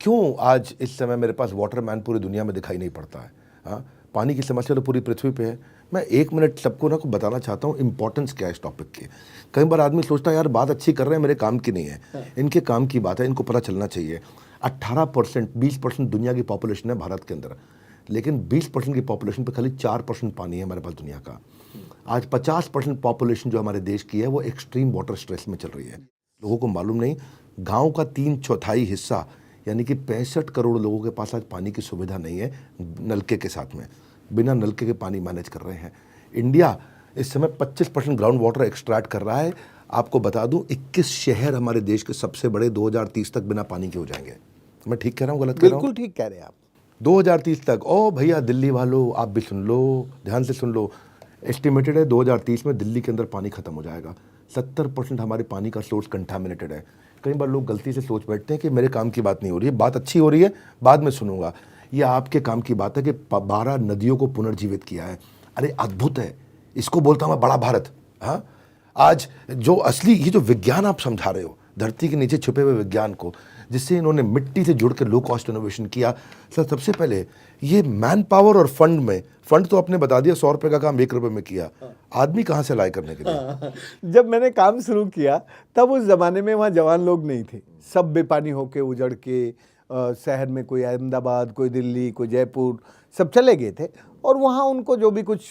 क्यों आज इस समय मेरे पास वाटरमैन पूरी दुनिया में दिखाई नहीं पड़ता है? हाँ, पानी की समस्या तो पूरी पृथ्वी पे है। मैं 1 मिनट सबको ना को बताना चाहता हूँ इंपॉर्टेंस क्या है इस टॉपिक की। कई बार आदमी सोचता है यार बात अच्छी कर रहे हैं, मेरे काम की नहीं है। इनके काम की बात है, इनको पता चलना चाहिए। 18% 20% दुनिया की पॉपुलेशन है भारत के अंदर, लेकिन 20% की पॉपुलेशन पे खाली 4% पानी है हमारे पास दुनिया का। आज 50% पॉपुलेशन जो हमारे देश की है वो एक्सट्रीम वाटर स्ट्रेस में चल रही है। लोगों को मालूम नहीं, गांव का 3/4 हिस्सा यानी कि 65 करोड़ लोगों के पास आज पानी की सुविधा नहीं है। नलके के साथ में बिना नलके के पानी मैनेज कर रहे हैं। इंडिया इस समय 25% ग्राउंड वाटर एक्सट्रैक्ट कर रहा है। आपको बता दूं 21 शहर हमारे देश के सबसे बड़े 2030 तक बिना पानी के हो जाएंगे। मैं ठीक कह रहा हूँ, गलत कह रहा हूँ? बिल्कुल ठीक कह रहे हैं आप। 2030 तक। ओ भैया दिल्ली वालों आप भी सुन लो, ध्यान से सुन लो। एस्टिमेटेड है 2030 में दिल्ली के अंदर पानी खत्म हो जाएगा। 70% हमारे पानी का सोर्स कंटामिनेटेड है। कई बार लोग गलती से सोच बैठते हैं कि मेरे काम की बात नहीं हो रही है। बात अच्छी हो रही है, बाद में सुनूंगा। ये आपके काम की बात है कि 12 नदियों को पुनर्जीवित किया है। अरे अद्भुत है, इसको बोलता हूँ मैं बड़ा भारत। हाँ, आज जो असली ये जो विज्ञान आप समझा रहे हो, धरती के नीचे छुपे हुए विज्ञान को, जिससे इन्होंने मिट्टी से जुड़ के लो कॉस्ट इनोवेशन किया। सर सबसे पहले ये मैन पावर और फंड में, फंड तो आपने बता दिया 100 रुपये का काम 1 रुपये में किया। आदमी कहाँ से लाए करने के लिए? जब मैंने काम शुरू किया तब उस जमाने में वहाँ जवान लोग नहीं थे। सब बेपानी होके उजड़ के शहर में, कोई अहमदाबाद, कोई दिल्ली, कोई जयपुर, सब चले गए थे और वहाँ उनको जो भी कुछ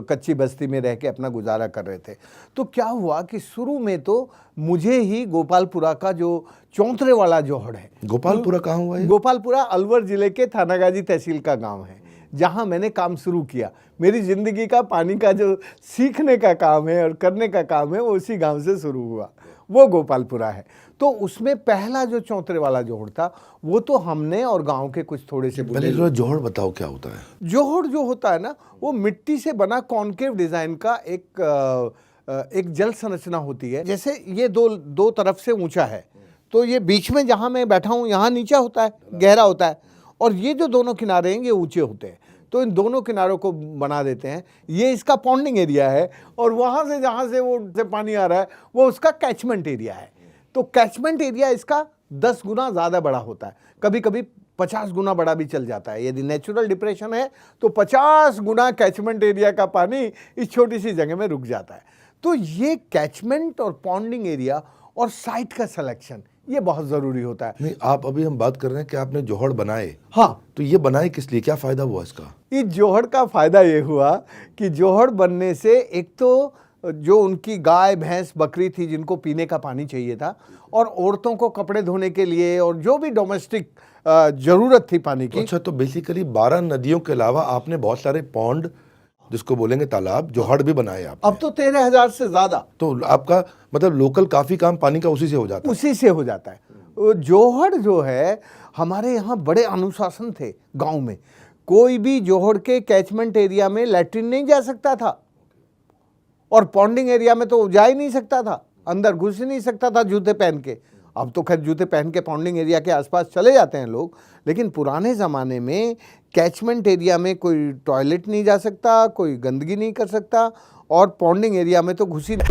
कच्ची बस्ती में रह के अपना गुजारा कर रहे थे। तो क्या हुआ कि शुरू में तो मुझे ही गोपालपुरा का जो चौंतरे वाला जोहड़ है। गोपालपुरा कहाँ हुआ है? गोपालपुरा अलवर जिले के थानागाजी तहसील का गांव है, जहां मैंने काम शुरू किया। मेरी ज़िंदगी का पानी का जो सीखने का काम है और करने का काम है वो उसी गांव से शुरू हुआ, वो गोपालपुरा है। तो उसमें पहला जो चौंतरे वाला जोहड़ था वो तो हमने और गांव के कुछ थोड़े से पहले जो जोहड़ बताओ क्या होता है? जोहड़ जो होता है ना, वो मिट्टी से बना कॉन्केव डिज़ाइन का एक जल संरचना होती है। जैसे ये दो तरफ से ऊंचा है, तो ये बीच में जहाँ मैं बैठा हूँ यहाँ नीचा होता है, गहरा होता है, और ये जो दोनों किनारे हैं ये ऊंचे होते हैं। तो इन दोनों किनारों को बना देते हैं। ये इसका पॉन्डिंग एरिया है और वहाँ से जहाँ से वो से पानी आ रहा है वो उसका कैचमेंट एरिया है। तो कैचमेंट एरिया इसका 10 गुना ज़्यादा बड़ा होता है, कभी कभी 50 गुना बड़ा भी चल जाता है। यदि नेचुरल डिप्रेशन है तो 50 गुना कैचमेंट एरिया का पानी इस छोटी सी जगह में रुक जाता है। तो ये कैचमेंट और पॉन्डिंग एरिया और साइट का सिलेक्शन ये बहुत ज़रूरी होता है। नहीं, आप अभी हम बात कर रहे हैं कि आपने जोहड़ बनाए। हाँ, तो ये बनाए किस लिए, क्या फ़ायदा हुआ इसका? इस जोहड़ का फ़ायदा ये हुआ कि जोहड़ बनने से एक तो जो उनकी गाय भैंस बकरी थी जिनको पीने का पानी चाहिए था, और औरतों को कपड़े धोने के लिए और जो भी डोमेस्टिक ज़रूरत थी पानी की। अच्छा, तो बेसिकली 12 नदियों के अलावा आपने बहुत सारे पॉन्ड, जिसको बोलेंगे तालाब, जोहड़ भी बनाए आप। अब तो 13,000 से ज़्यादा। तो आपका मतलब लोकल काफ़ी काम पानी का उसी से हो जाता है? उसी से हो जाता है। जोहड़ जो है हमारे यहाँ बड़े अनुशासन थे गांव में। कोई भी जोहड़ के कैचमेंट एरिया में लैट्रिन नहीं जा सकता था, और पॉन्डिंग एरिया में तो जा ही नहीं सकता था, अंदर घुस ही नहीं सकता था जूते पहन के। अब तो खैर जूते पहन के पॉन्डिंग एरिया के आसपास चले जाते हैं लोग, लेकिन पुराने ज़माने में कैचमेंट एरिया में कोई टॉयलेट नहीं जा सकता, कोई गंदगी नहीं कर सकता, और पॉन्डिंग एरिया में तो घुस ही नहीं।